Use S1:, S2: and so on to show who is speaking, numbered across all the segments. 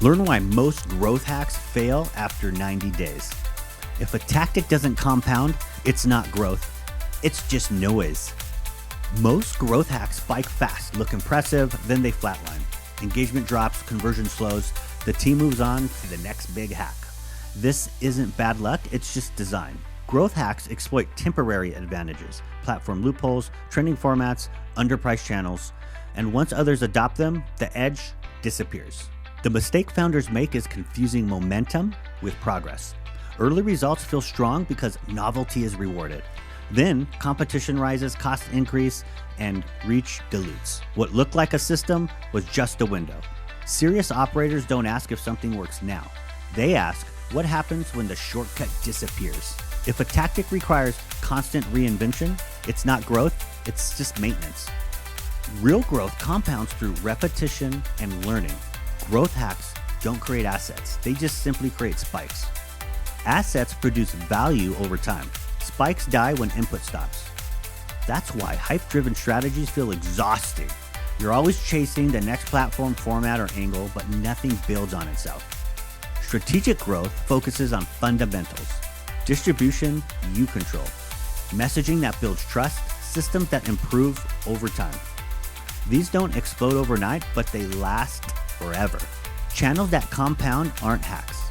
S1: Learn why most growth hacks fail after 90 days. If a tactic doesn't compound, it's not growth. It's just noise. Most growth hacks spike fast, look impressive, then they flatline. Engagement drops, conversion slows, the team moves on to the next big hack. This isn't bad luck, it's just design. Growth hacks exploit temporary advantages, platform loopholes, trending formats, underpriced channels, and once others adopt them, the edge disappears. The mistake founders make is confusing momentum with progress. Early results feel strong because novelty is rewarded. Then competition rises, costs increase, and reach dilutes. What looked like a system was just a window. Serious operators don't ask if something works now. They ask, what happens when the shortcut disappears? If a tactic requires constant reinvention, it's not growth, it's just maintenance. Real growth compounds through repetition and learning. Growth hacks don't create assets, they just simply create spikes. Assets produce value over time. Spikes die when input stops. That's why hype-driven strategies feel exhausting. You're always chasing the next platform, format, or angle, but nothing builds on itself. Strategic growth focuses on fundamentals. Distribution you control. Messaging that builds trust, systems that improve over time. These don't explode overnight, but they last forever. Channels that compound aren't hacks.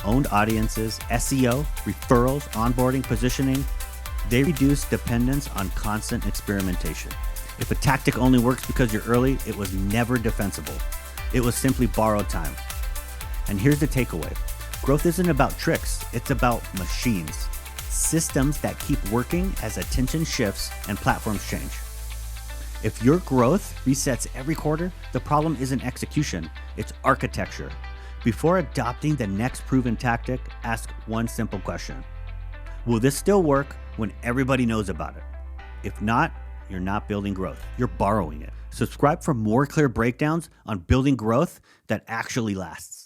S1: Owned audiences, SEO, referrals, onboarding, positioning, they reduce dependence on constant experimentation. If a tactic only works because you're early, it was never defensible. It was simply borrowed time. And here's the takeaway. Growth isn't about tricks, it's about machines. Systems that keep working as attention shifts and platforms change. If your growth resets every quarter, the problem isn't execution, it's architecture. Before adopting the next proven tactic, ask one simple question. Will this still work when everybody knows about it? If not, you're not building growth, you're borrowing it. Subscribe for more clear breakdowns on building growth that actually lasts.